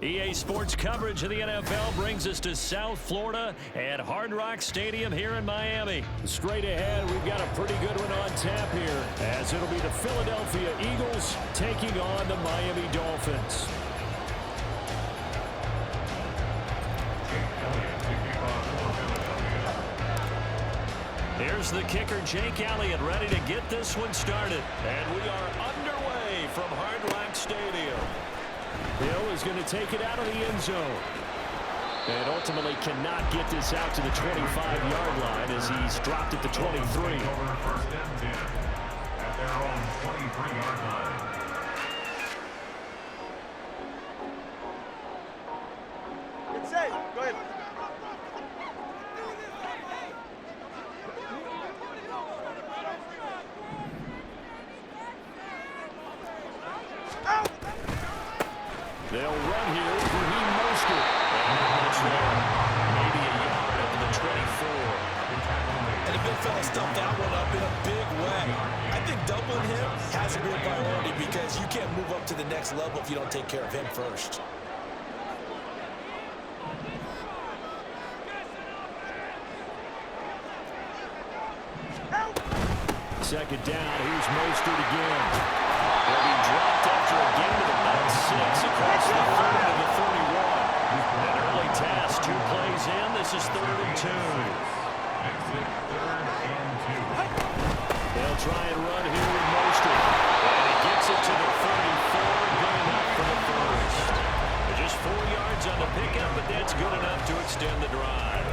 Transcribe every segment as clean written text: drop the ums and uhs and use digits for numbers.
EA Sports coverage of the NFL brings us to South Florida at Hard Rock Stadium here in Miami. Straight ahead, we've got a pretty good one on tap here, as it'll be the Philadelphia Eagles taking on the Miami Dolphins. Here's the kicker, Jake Elliott, ready to get this one started. And we are underway from Hard Rock Stadium. Hill is going to take it out of the end zone. And ultimately cannot get this out to the 25-yard line as he's dropped at the 23. First and 10 at their own 23-yard line. It's safe. Go ahead. They'll run here with Raheem Mostert. And it's there. Maybe a yard up to the 24. And the big fella stuffed that one up in a big way. I think doubling him has to be a priority because you can't move up to the next level if you don't take care of him first. Second down, here's Mostert again. He'll be dropped after a gain of about 6 across the 30 to the 31. An early task, 2 plays in. This is 3rd and 2. They'll try and run here with Mostert. And he gets it to the 34, good enough for the first. Just 4 yards on the pickup, but that's good enough to extend the drive.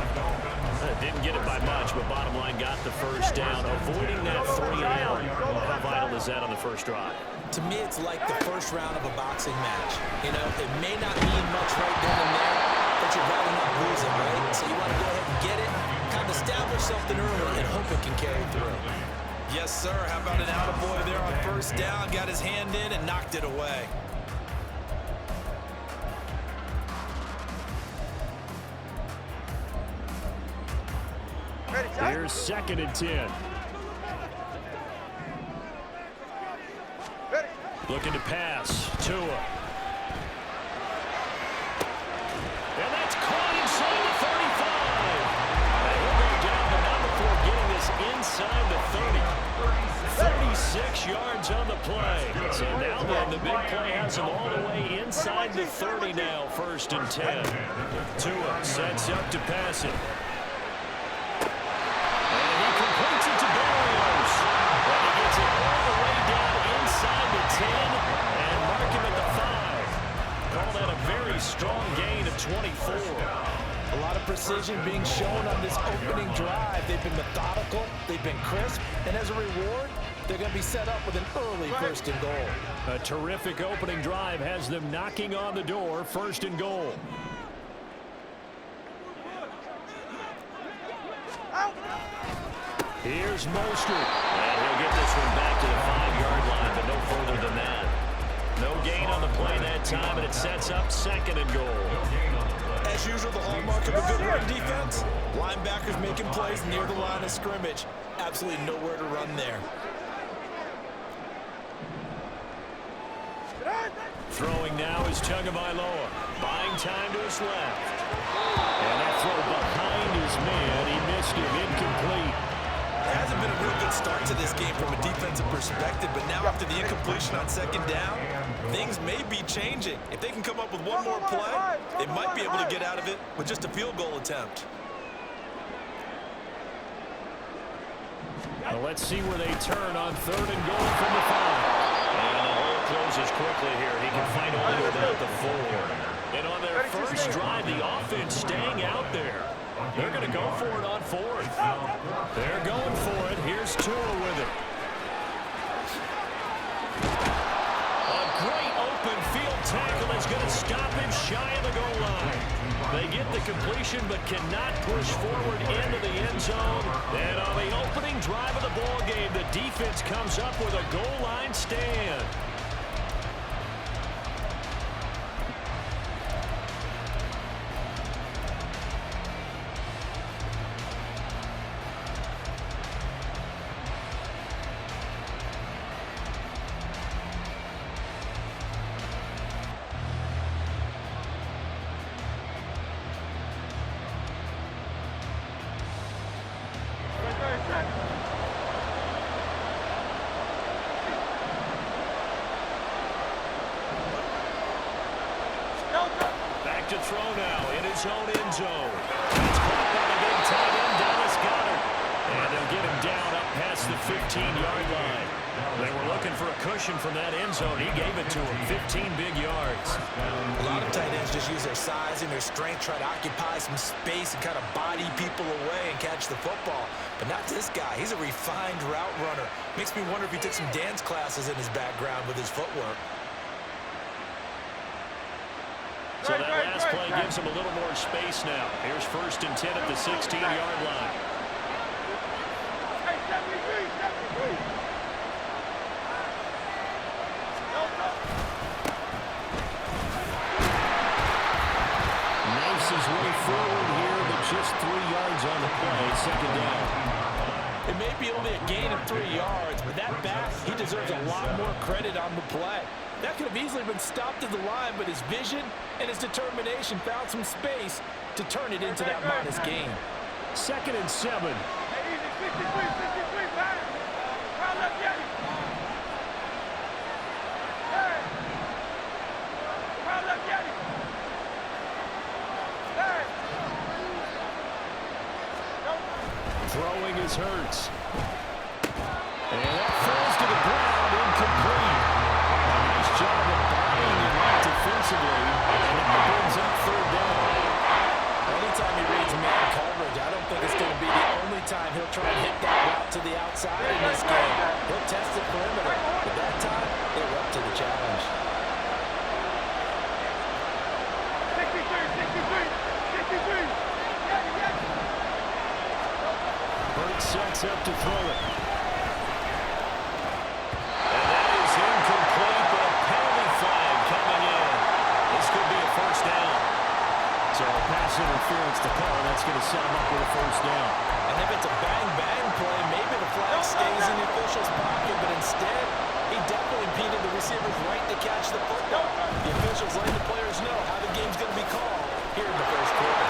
Didn't get it by much, but bottom line got the first down, avoiding that 3 and out. How vital is that on the first drive? To me, it's like the first round of a boxing match. You know, it may not mean much right then and there, but you'd rather not lose it, right? So you want to go ahead and get it, kind of establish something early, and hope it can carry through. Yes, sir. How about an attaboy there on first down? Got his hand in and knocked it away. Here's 2nd and 10. Looking to pass. Tua. And that's caught inside the 35. And he'll go down the number 4, getting this inside the 30. 36 yards on the play. So now then, the big play has him all the way inside the 30 now, 1st and 10. Tua sets up to pass it. Completes it to Barrios. And he gets it all the way down inside the 10 and mark him at the 5. Call that a very strong gain of 24. A lot of precision being shown on this opening drive. They've been methodical, they've been crisp, and as a reward, they're going to be set up with an early 1st and goal. A terrific opening drive has them knocking on the door, 1st and goal. Here's Mostert. And he'll get this one back to the 5-yard line, but no further than that. No gain on the play that time, and it sets up 2nd and goal. As usual, the hallmark of a good run defense, linebackers making plays near the line of scrimmage. Absolutely nowhere to run there. Throwing now is Tagovailoa. Buying time to his left. And that throw behind his man. He missed him. Incomplete. It hasn't been a real good start to this game from a defensive perspective, but now after the incompletion on 2nd down, things may be changing. If they can come up with one more play, they might be able to get out of it with just a field goal attempt. Well, let's see where they turn on 3rd and goal from the 5. And the hole closes quickly here. He can find only about the 4. And on their first drive, the offense staying out there. They're going to go for it on 4th. They're going for it. Here's Tua with it. A great open field tackle is going to stop him shy of the goal line. They get the completion but cannot push forward into the end zone. And on the opening drive of the ball game, the defense comes up with a goal line stand. to throw now in his own end zone. It's caught by the big tight end, Dallas Goedert. And they'll get him down up past the 15-yard line. They were looking for a cushion from that end zone. He gave it to him, 15 big yards. A lot of tight ends just use their size and their strength, try to occupy some space and kind of body people away and catch the football. But not this guy. He's a refined route runner. Makes me wonder if he took some dance classes in his background with his footwork. So that last play gives him a little more space now. Here's 1st and 10 at the 16-yard line. Knifes his way forward here, but just 3 yards on the play, 2nd down. It may be only a gain of 3 yards, but that back, he deserves a lot more credit on the play. That could have easily been stopped at the line, but his vision and his determination found some space to turn it into that modest gain. 2nd and 7. Throwing is Hurts. And that falls to the ground, incomplete. A nice job of bodying him up defensively. And that brings up 3rd down. Anytime he reads man coverage, I don't think it's going to be the only time he'll try and hit that route to the outside in this game. He'll test the perimeter, but that time, they were up to the challenge. 63. Hurts sets up to throw it. And that is incomplete, but a penalty flag coming in. This could be a 1st down. So a pass interference to call. That's going to set him up with a 1st down. And if it's a bang-bang play, maybe the flag stays in the official's pocket, but instead, he definitely impeded the receiver's right to catch the football. The officials letting the players know how the game's going to be called here in the 1st quarter.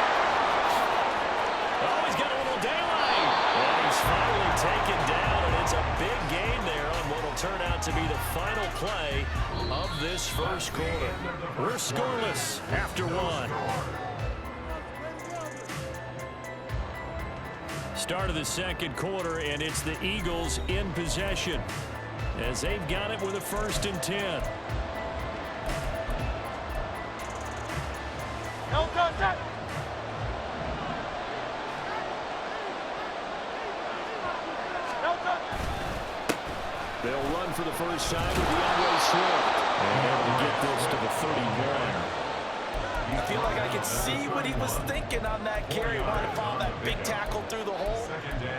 Oh, he's got a little daylight. And he's finally taken down, and it's a big gain there on what will turn out to be the final play of this 1st quarter. We're scoreless after 1. Start of the 2nd quarter, and it's the Eagles in possession as they've got it with a 1st and 10. They'll run for the first time with DeAndre Swift. And able to get this to the 31. I feel like I could see what he was thinking on that carry. Wanted to follow that big tackle through the hole.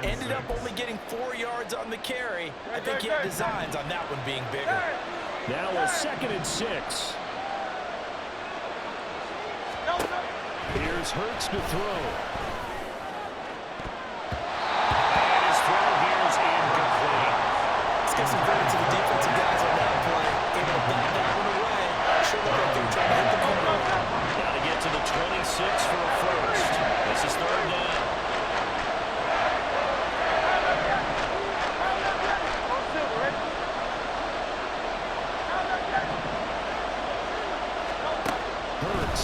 Ended up only getting 4 yards on the carry. I think he had designs on that one being bigger. Now a 2nd and 6. Here's Hurts to throw. And his throw here is incomplete. Let's give some credit to the defensive guys on that play. Able to bat that one away. Sure looked like they were trying to hit the corner. Got to get to the 26 for a 1st. This is 3rd down. Hurts.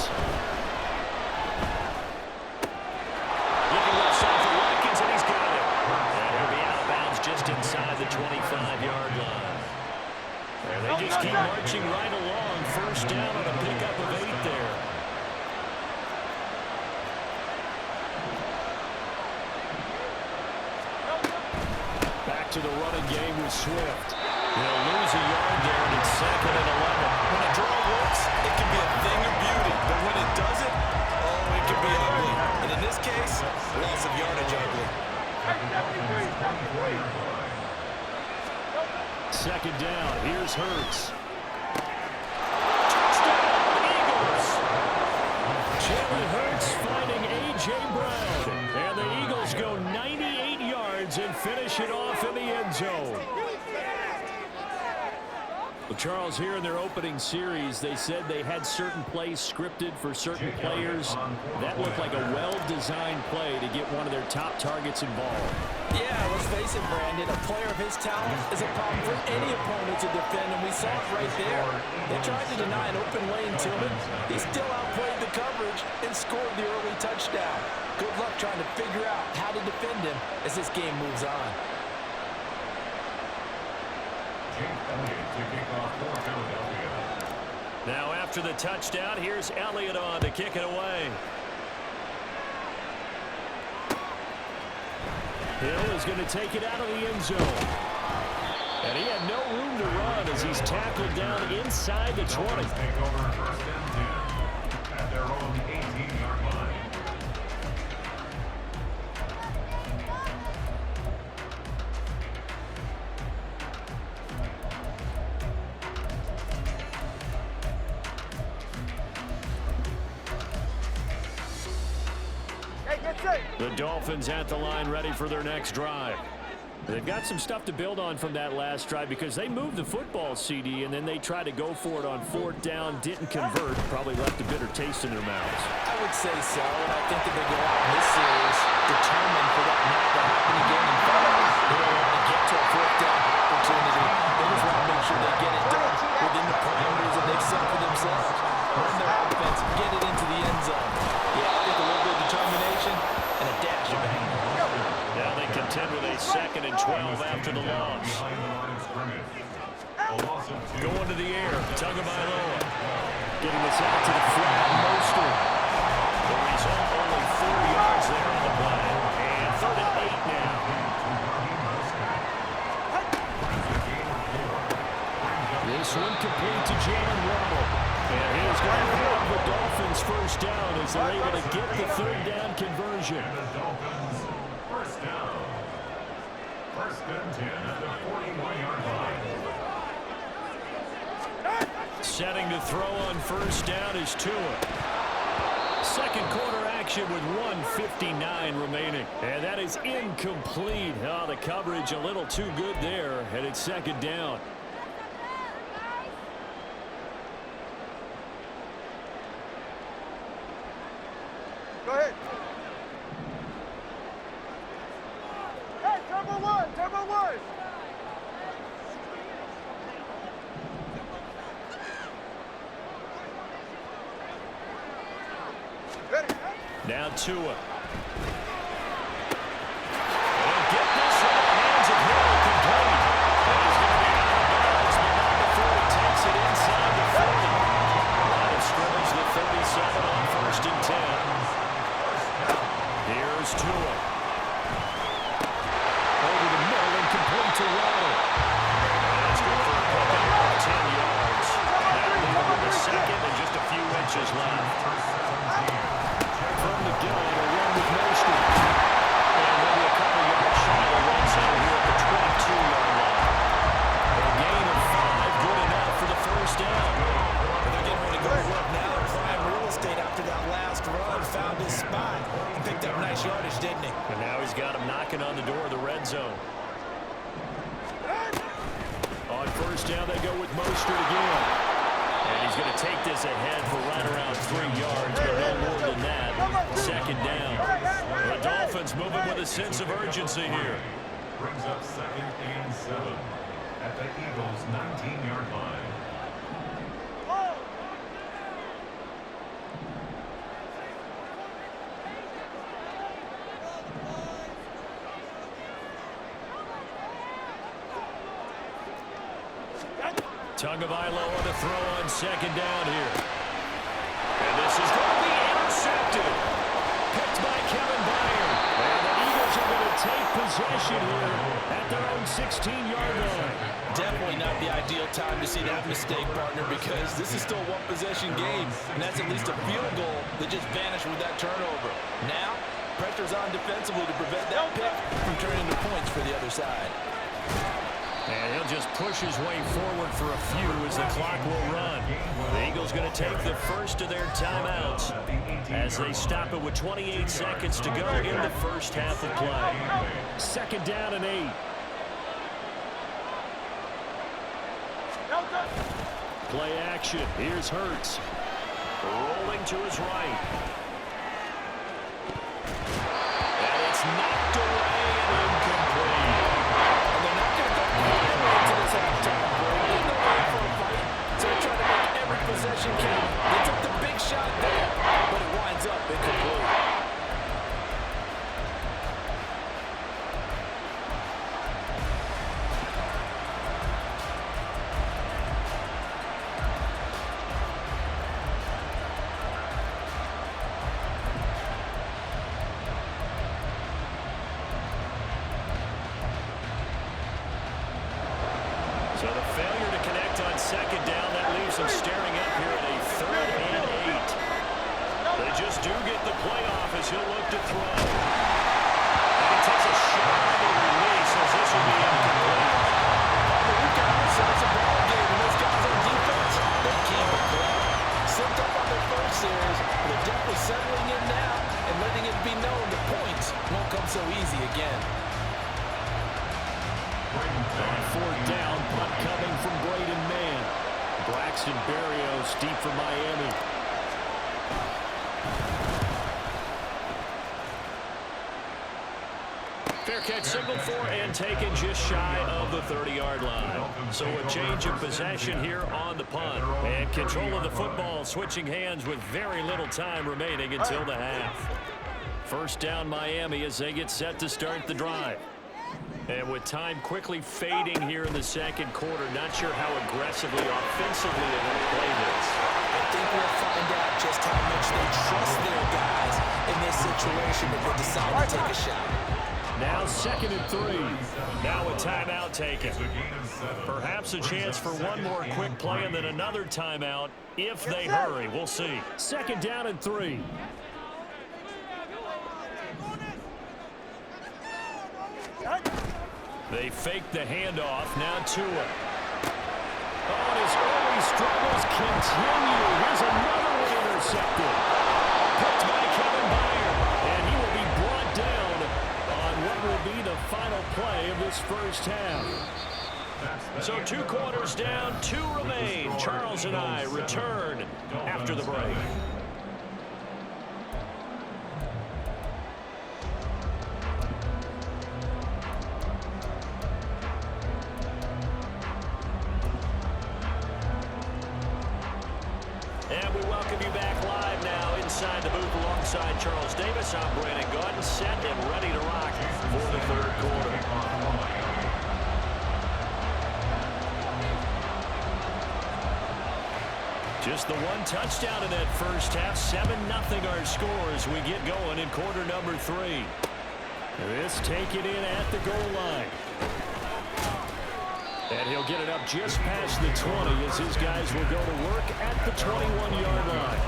Looking left side for Watkins, and he's got it. And he'll be out of bounds just inside the 25-yard line. And they just keep marching right along. 1st down on a pickup of 8 there. Back to the running game with Swift. He'll lose a yard there, and it's 2nd and 11. When a draw works, it can be a thing of beauty. But when it doesn't, oh, it can be ugly. And in this case, loss of yardage ugly. 2nd down. Here's Hurts. Touchdown, Eagles! Jalen Hurts finding A.J. Brown. And the Eagles go 98 yards and finish it off in the end zone. Well, Charles, here in their opening series, they said they had certain plays scripted for certain players. That looked like a well-designed play to get one of their top targets involved. Yeah, let's face it, Brandon. A player of his talent is a problem for any opponent to defend, and we saw it right there. They tried to deny an open lane to him. He still outplayed the coverage coverage and scored the early touchdown. Good luck trying to figure out how to defend him as this game moves on. Now after the touchdown, here's Elliott on to kick it away. Hill is going to take it out of the end zone. And he had no room to run as he's tackled down inside the 20. Take over first and 10 at their own 18-yard line. Hey, get set. The Dolphins at the line ready for their next drive. They've got some stuff to build on from that last drive because they moved the football, CD, and then they tried to go for it on fourth down, didn't convert, probably left a bitter taste in their mouths. I would say so, and I think that they go out in this series determined for that not to happen again in front. They don't want to get to a fourth down opportunity. They just want to make sure they get it done within the parameters that they've set for themselves. Run their offense, get it into the end zone. Yeah, I think a little bit of determination and a dash of anger. Now they contend with a 2nd and 12 after the loss. Going to the air, Tagovailoa. Getting this out to the flat, Mostert. The result, only 4 yards there on the play. And 3rd and 8 now. This one complete to Jalen Waddle. And he's going to have the Dolphins first down as they're able to get the 3rd down conversion. First down. First and 10 at the 41-yard line. Setting to throw on first down is Tua. Second quarter action with 1:59 remaining. And that is incomplete. Oh, the coverage a little too good there. And it's 2nd down. Go ahead. Hey, turbo one, turbo one. Ready. Now Tua. And get this in the hands of Hill, complete. And he's going to be out of bounds, but not before he takes it inside the 30. Line of scrimmage, the 37 on 1st and 10. Here's Tua. Over the middle and complete to Waddle. That's good for a pickup of 10 yards. Now moving to 2nd and just a few inches left. From the gun, a run with Mostert. And maybe a couple yards shy of the red zone here at the 22-yard line. A gain of 5, good enough for the first down. They're getting ready to go to work now. Prime real estate after that last run. Found his spot and picked up nice yardage, didn't he? And now he's got him knocking on the door of the red zone. On first down, they go with Mostert again. And he's going to take this ahead for right around 3 yards, but no more than that. 2nd down. The Dolphins moving with a sense of urgency here. Brings up 2nd and 7 at the Eagles' 19-yard line. Tagovailoa to throw on 2nd down here. And this is going to be intercepted. Picked by Kevin Byard. And the Eagles are going to take possession here at their own 16-yard line. Definitely not the ideal time to see that mistake, partner, because this is still a one-possession game, and that's at least a field goal that just vanished with that turnover. Now, pressure's on defensively to prevent that pick from turning into points for the other side. And he'll just push his way forward for a few as the clock will run. The Eagles going to take the first of their timeouts as they stop it with 28 seconds to go in the first half of play. 2nd down and 8. Play action. Here's Hurts. Rolling to his right. And it's knocked away and incomplete. And they're not going to go into this halftime break. They're not going for a fight, so they're trying to make every possession count. They took the big shot there, but it winds So the failure to connect on second down, that leaves them staring up here at a 3rd and 8. They just do get the play off as he'll look to throw. And he takes a shot at the release as this will be incomplete. We've got ourselves a ball game, and those guys on defense, they can't play. Slipped up on their first series, but they're definitely settling in now and letting it be known the points won't come so easy again. On 4th down, punt coming from Braden Mann. Braxton Berrios deep for Miami. Fair catch signaled for and taken just shy of the 30-yard line. So a change of possession here on the punt. And control of the football switching hands with very little time remaining until the half. First down Miami as they get set to start the drive. And with time quickly fading here in the second quarter, not sure how aggressively, offensively they're going to play this. I think we'll find out just how much they trust their guys in this situation if they decide to take a shot. Now 2nd and 3. Now a timeout taken. Perhaps a chance for one more quick play and then another timeout if they hurry. We'll see. 2nd down and 3. They fake the handoff. Now Tua. Oh, and his early struggles continue. Here's another one intercepted. Picked by Kevin Byard. And he will be brought down on what will be the final play of this first half. So 2 quarters down, 2 remain. Charles and I return after the break. And we welcome you back live now inside the booth alongside Charles Davis. I'm Brandon Gaudin, set and ready to rock for the 3rd quarter. Just the 1 touchdown in that first half. 7-0 our score as we get going in quarter number 3. This taken in at the goal line. And he'll get it up just past the 20 as his guys will go to work at the 21-yard line.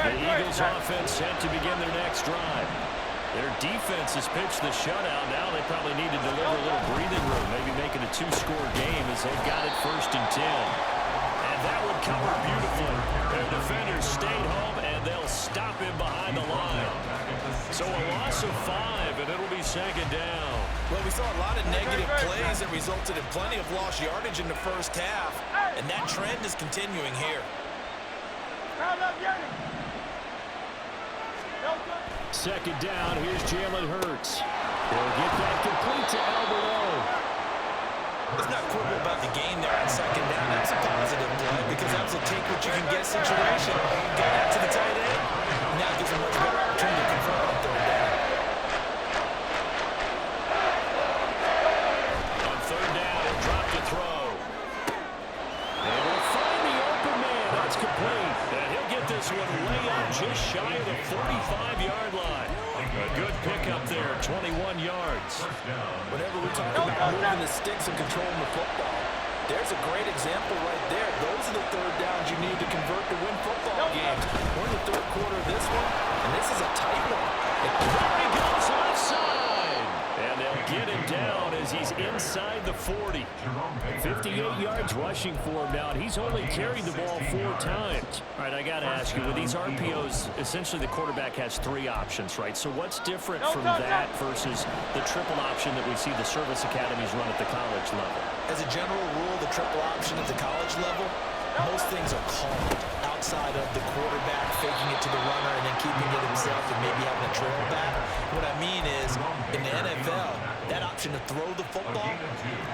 The Eagles offense set to begin their next drive. Their defense has pitched the shutout. Now they probably need to deliver a little breathing room, maybe make it a 2-score game as they've got it 1st and 10. And that would cover beautifully. Their defenders stayed home, and they'll stop him behind the line. So a loss of 5, and it'll be 2nd down. Well, we saw a lot of negative plays that resulted in plenty of lost yardage in the first half, and that trend is continuing here. 2nd down, here's Jalen Hurts. He'll get that complete to Albert O. Let's not quibble about the game there on 2nd down. That's a positive play because that was a take-what-you-can-get situation. Got out to the tight end. Now gives him a much better opportunity to convert on 3rd down. On 3rd down, he'll drop to throw. And we'll find the open man. That's complete. And he'll get this one way up just shy of the 45-yard line. A good pickup there, 21 yards. Whenever we talk about moving the sticks and controlling the football, there's a great example right there. Those are the 3rd downs you need to convert to win football games. We're in the 3rd quarter of this one, and this is a tight one. There he goes offside. And they'll get him down as he's inside the 40. 58 yards rushing for him now, and he's only carried the ball 4 times. All right, I got to ask you, with these RPOs, essentially the quarterback has 3 options, right? So what's different from that versus the triple option that we see the service academies run at the college level? As a general rule, the triple option at the college level, most things are called outside of the quarterback faking it to the runner and then keeping it himself and maybe having a trail back. What I mean is, in the NFL, that option to throw the football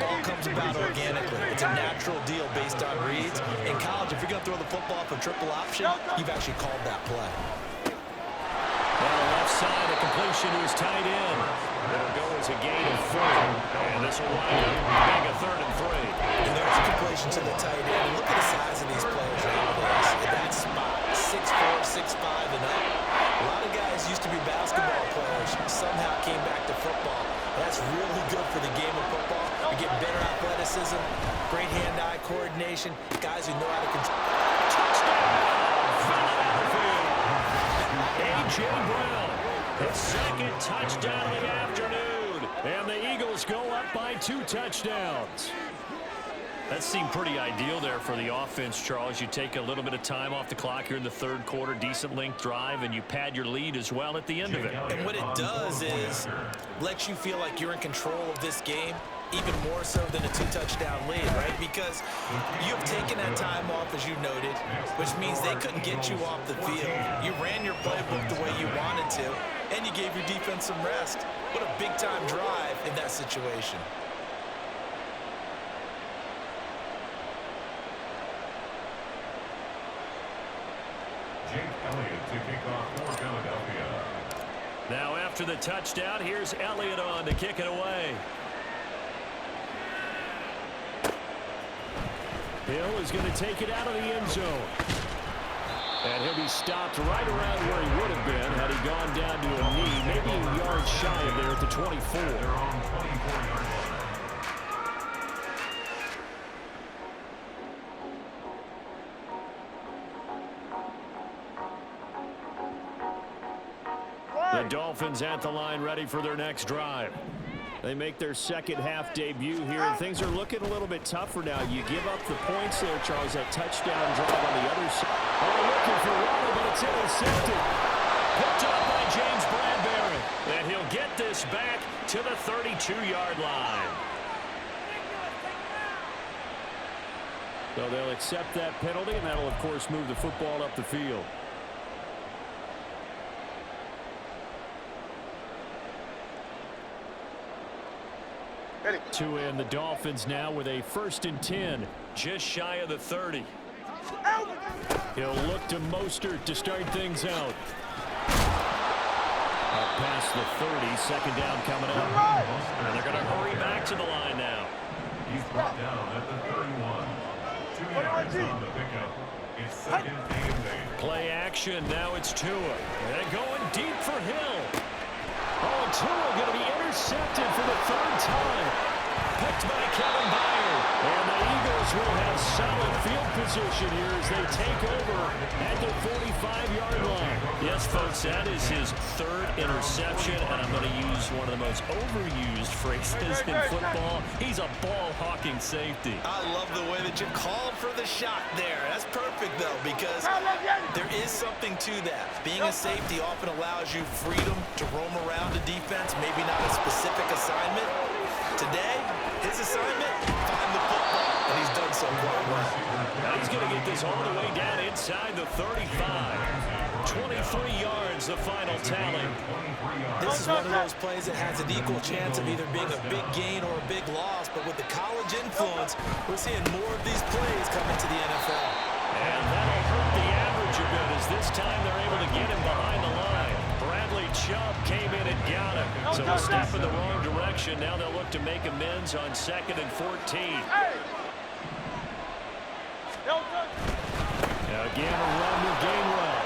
all comes about organically. It's a natural deal based on reads. In college, if you're going to throw the football for triple option, you've actually called that play. On the left side, a completion to his tight end. It'll go as a gain of 4. And this will wind up being a 3rd and 3. And there's a completion to the tight end. And look at the size of these players nowadays. At that spot, 6'4", 6'5", and up. A lot of guys used to be basketball players. somehow came back to football. That's really good for the game of football. You get better athleticism, great hand-eye coordination, guys who know how to control. A.J. Brown, his second touchdown of the afternoon. And the Eagles go up by 2 touchdowns. That seemed pretty ideal there for the offense, Charles. You take a little bit of time off the clock here in the third quarter, decent length drive, and you pad your lead as well at the end of it. And what it does is lets you feel like you're in control of this game, even more so than a 2-touchdown lead, right? Because you've taken that time off, as you noted, which means they couldn't get you off the field. You ran your playbook the way you wanted to, and you gave your defense some rest. What a big-time drive in that situation. To kick off for Philadelphia. Now after the touchdown, here's Elliott on to kick it away. Hill is going to take it out of the end zone. And he'll be stopped right around where he would have been had he gone down to a knee, maybe a yard shy of there at the 24. They're on 24-yard line. The Dolphins at the line ready for their next drive. They make their second half debut here, and things are looking a little bit tougher now. You give up the points there, Charles, that touchdown drive on the other side. Oh, looking for Waller, but it's intercepted. Picked up by James Bradbury. And he'll get this back to the 32-yard line. So they'll accept that penalty, and that'll, of course, move the football up the field. To end the Dolphins now with a 1st and 10, just shy of the 30. He'll look to Mostert to start things out. Up past the 30, second down coming up. And they're going to hurry back to the line now. He's brought down at the 31. 2 yards on the pickup. It's second and 8. Play action, now it's Tua. And going deep for Hill. Oh, Tua going to be intercepted for the 3rd time. Picked by Kevin Byard. And the Eagles will have solid field position here as they take over at the 45-yard line. Yes, folks, that is his 3rd interception, and I'm going to use one of the most overused phrases in football. He's a ball-hawking safety. I love the way that you called for the shot there. That's perfect, though, because there is something to that. Being a safety often allows you freedom to roam around the defense, maybe not a specific assignment. Today, his assignment, find the football, and he's done so quite well. Now he's going to get this all the way down inside the 35. 23 yards, the final tally. This is one of those plays that has an equal chance of either being a big gain or a big loss, but with the college influence, we're seeing more of these plays come into the NFL. And that'll hurt the average a bit as this time they're able to get him behind the line. Bradley Chubb came in and got him. So a step in the wrong direction. Now they'll look to make amends on 2nd and 14. Now again, a run with Gainwell.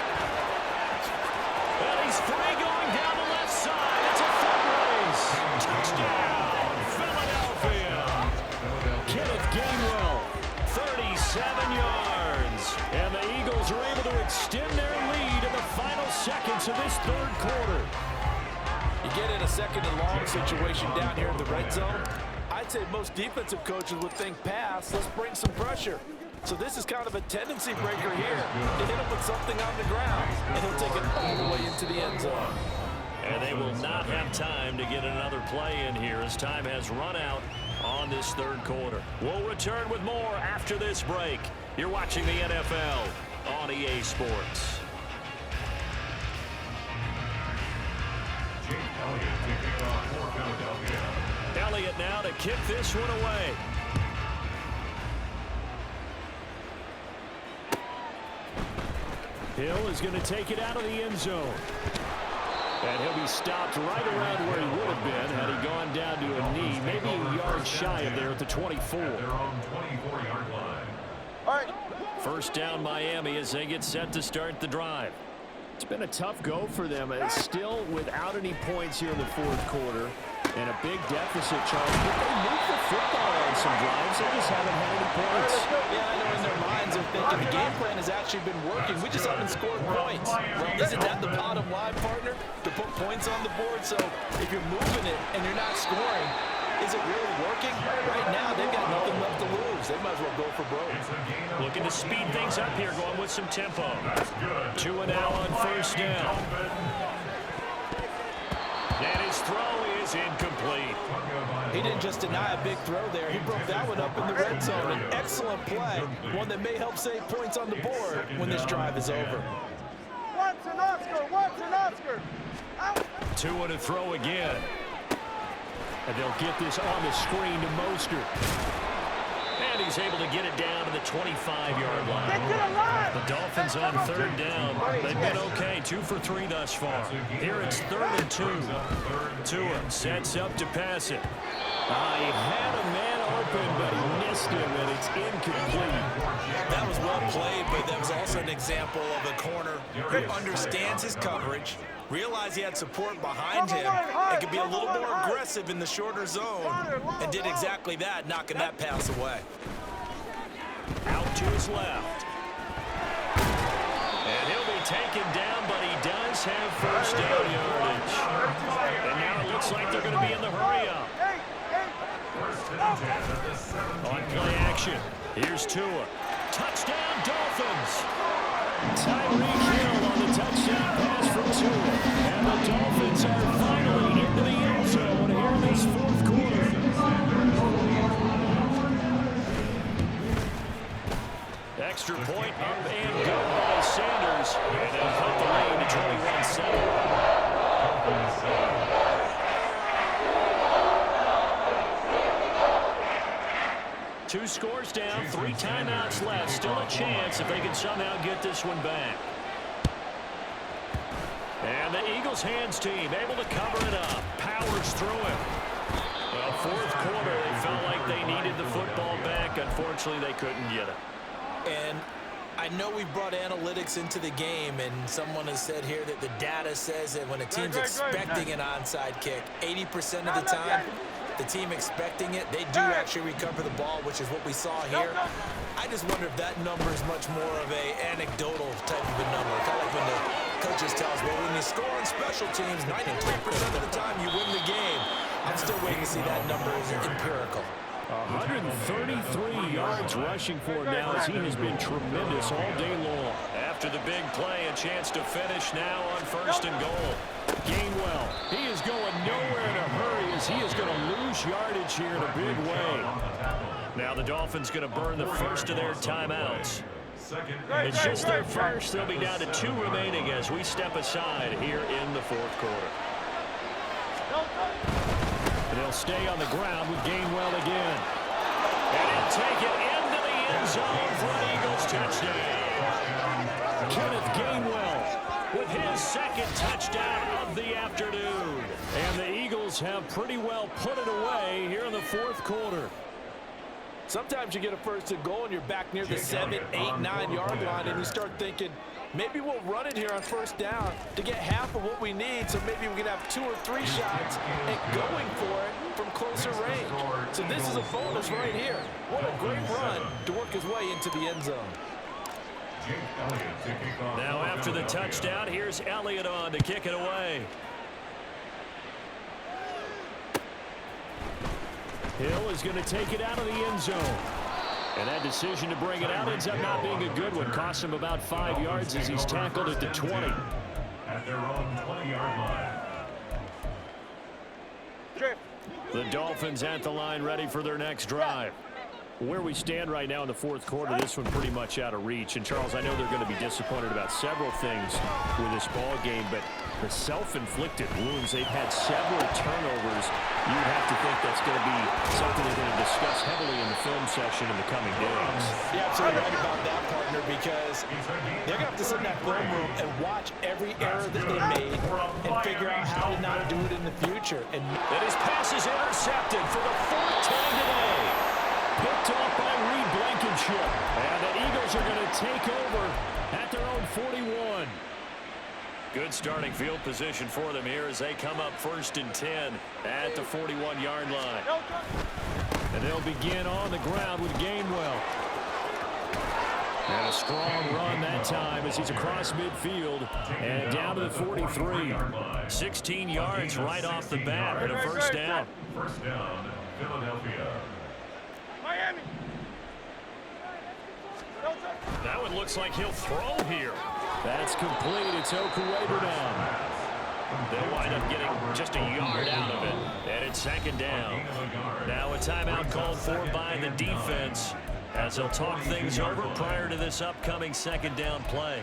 And he's free going down the left side. It's a foot race. Touchdown, Philadelphia. Kenneth Gainwell, 37 yards. And the Eagles are able to extend their lead in the final seconds of this 3rd quarter. You get in a 2nd and long situation down here in the red zone. I'd say most defensive coaches would think pass, let's bring some pressure. So this is kind of a tendency breaker here to hit him with something on the ground, and he'll take it all the way into the end zone. And they will not have time to get another play in here as time has run out on this 3rd quarter. We'll return with more after this break. You're watching the NFL on EA Sports. Elliott now to kick this one away. Hill is going to take it out of the end zone. And he'll be stopped right around where he would have been had he gone down to a knee, maybe a yard shy of there at the 24. They're on 24-yard line. All right. First down Miami as they get set to start the drive. It's been a tough go for them. It's still without any points here in the fourth quarter. And a big deficit, Charles. But they moved the football on some drives. They just haven't had any points. Yeah, I know in their minds they're thinking the game plan has actually been working. We just haven't scored points. Well, isn't that the bottom line, partner? To put points on the board. So if you're moving it and you're not scoring, is it really working? Right now, they've got nothing left to lose. They might as well go for broke. Looking to speed things up here, going with some tempo. 2 and out on first down. And his throw is incomplete. He didn't just deny a big throw there. He broke that one up in the red zone. An excellent play, one that may help save points on the board when this drive is over. Watson, Oscar. Out. 2 and a throw again. And they'll get this on the screen to Mostert. And he's able to get it down to the 25-yard line. The Dolphins on third down. They've been okay, 2 for 3 thus far. Here it's 3rd and 2. Tua sets up to pass it. He had a man open, but he missed him, and it's incomplete. That was well played, but that was also an example of a corner who understands his coverage, realized he had support behind him, and could be a little more aggressive in the shorter zone, and did exactly that, knocking that pass away. Out to his left. And he'll be taken down, but he does have first down yardage. And now it looks like they're going to be in the hurry-up. On play action, here's Tua. Touchdown, Dolphins! Tyreek Hill on the touchdown pass from Tua. And the Dolphins are finally into the end zone here in this fourth quarter. Extra point up and go by Sanders. And they'll cut the lead to 21-7. Two scores down, 3 timeouts left. Still a chance if they can somehow get this one back. And the Eagles' hands team able to cover it up. Powers through it. Well, fourth quarter, they felt like they needed the football back. Unfortunately, they couldn't get it. And I know we brought analytics into the game, and someone has said here that the data says that when a team's expecting an onside kick, 80% of the time, the team expecting it, they do actually recover the ball, which is what we saw here. I just wonder if that number is much more of a anecdotal type of a number. Kind of like when the coaches tell us, well, when you score on special teams, 93% of the time you win the game. I'm still waiting to see that number is empirical. 133 yards rushing for him now as he has been tremendous all day long. After the big play, a chance to finish now on 1st and goal. Gainwell, he is going nowhere in a hurry as he is going to lose yardage here in a big way. Now the Dolphins going to burn the first of their timeouts. It's just their first. They'll be down to 2 remaining as we step aside here in the fourth quarter. They'll stay on the ground with Gainwell again. And he'll take it into the end zone for an Eagles touchdown. Kenneth Gainwell with his 2nd touchdown of the afternoon. And the Eagles have pretty well put it away here in the fourth quarter. Sometimes you get a 1st and goal and you're back near the 7, 8, 9-yard line, and you start thinking, maybe we'll run it here on 1st down to get half of what we need, so maybe we can have 2 or 3 shots at going for it from closer range. So this is a bonus right here. What a great run to work his way into the end zone. Now after the touchdown, here's Elliott on to kick it away. Hill is going to take it out of the end zone. And that decision to bring it out ends up not being a good one. Costs him about 5 yards as he's tackled at the 20. At their own 20-yard line. The Dolphins at the line ready for their next drive. Where we stand right now in the fourth quarter, this one pretty much out of reach. And, Charles, I know they're going to be disappointed about several things with this ball game, but the self-inflicted wounds, they've had several turnovers. You'd have to think that's going to be something they're going to discuss heavily in the film session in the coming days. You're absolutely right about that, partner, because they're going to have to sit in that film room and watch every error that they made and figure out how to not do it in the future. And his pass is intercepted for the 4th time today. Picked off by Reed Blankenship. And the Eagles are going to take over at their own 41. Good starting field position for them here as they come up 1st and 10 at the 41-yard line. And they'll begin on the ground with Gainwell. And a strong run that time as he's across midfield and down to the 43. 16 yards right off the bat and a first down. First down, Philadelphia. Miami. That one looks like he'll throw here. That's complete. It's Okuwebe down. They'll wind up getting just a yard out of it. And it's 2nd down. Now a timeout called for by the defense as they'll talk things over prior to this upcoming 2nd down play.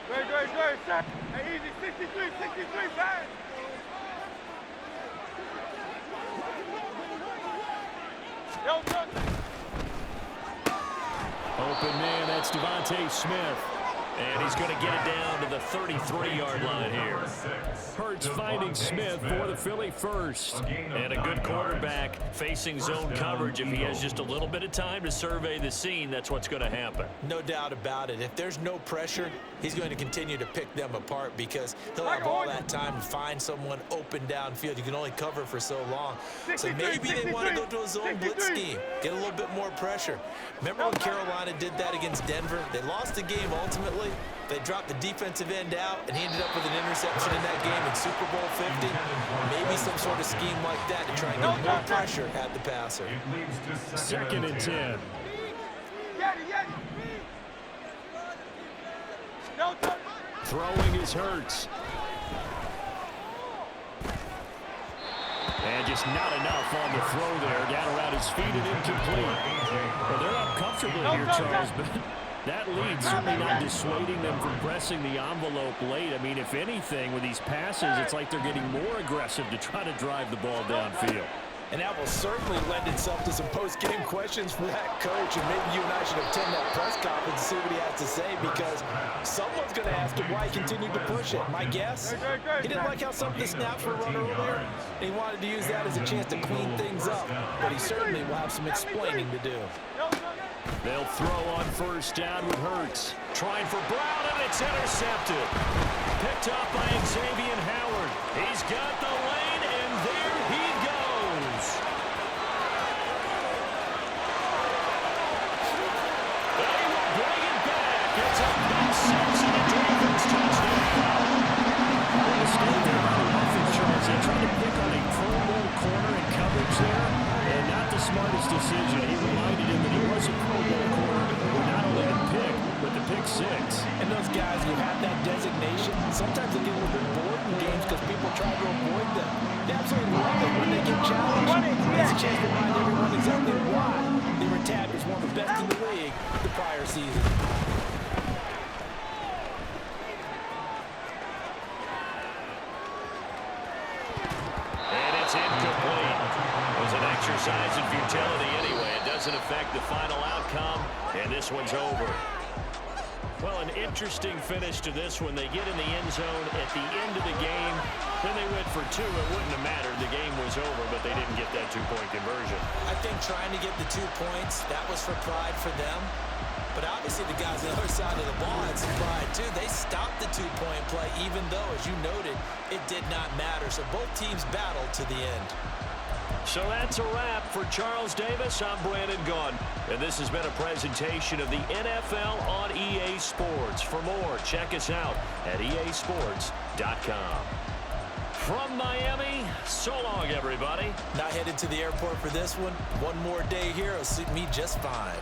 Great. Hey, easy. 63, fast. Open man, that's Devontae Smith. And he's going to get it down to the 33-yard line here. Hurts finding Smith for the Philly first. And a good quarterback facing zone coverage. If he has just a little bit of time to survey the scene, that's what's going to happen. No doubt about it. If there's no pressure, he's going to continue to pick them apart because he'll have all that time to find someone open downfield. You can only cover for so long. So maybe they want to go to a zone blitz scheme, get a little bit more pressure. Remember when Carolina did that against Denver? They lost the game ultimately. They dropped the defensive end out, and he ended up with an interception in that game in Super Bowl 50. Maybe some sort of scheme like that to try and get more pressure at the passer. 2nd and 10. Throwing is Hurts. And just not enough on the throw there. Down around his feet and incomplete. Well, they're up comfortably here, Charles, but that lead certainly not dissuading them from pressing the envelope late. I mean, if anything, with these passes, it's like they're getting more aggressive to try to drive the ball downfield. And that will certainly lend itself to some post-game questions for that coach. And maybe you and I should attend that press conference and see what he has to say, because someone's going to ask him why he continued to push it. My guess, he didn't like how some of the snaps were run earlier, and he wanted to use that as a chance to clean things up. But he certainly will have some explaining to do. They'll throw on first down with Hurts. Trying for Brown, and it's intercepted. Picked up by Xavier Howard. He's got the lane, and there he goes. They will bring it back. It's a pick six and a Dolphins touchdown. The mistake there by the offense, Charles. They tried to pick on a Pro Bowl corner in coverage there, and not the smartest decision. He reminded him that he was a Pro Bowl corner, who not only the pick, but the pick six. And those guys who have that designation, sometimes they get a little bit bored in games because people try to avoid them. They absolutely love it when they get challenged. It's a chance to remind everyone exactly why they were tagged as one of the best in the league the prior season. And it's incomplete. It was an exercise in futility anyway. It doesn't affect the final outcome, and this one's over. Well, an interesting finish to this one. They get in the end zone at the end of the game. Then they went for two. It wouldn't have mattered. The game was over, but they didn't get that two-point conversion. I think trying to get the 2 points, that was for pride for them. But obviously the guys on the other side of the ball had some pride too. They stopped the 2-point play, even though, as you noted, it did not matter. So both teams battled to the end. So that's a wrap for Charles Davis. I'm Brandon Gaudin, and this has been a presentation of the NFL on EA Sports. For more, check us out at easports.com. From Miami, so long, everybody. Not headed to the airport for this one. One more day here will suit me just fine.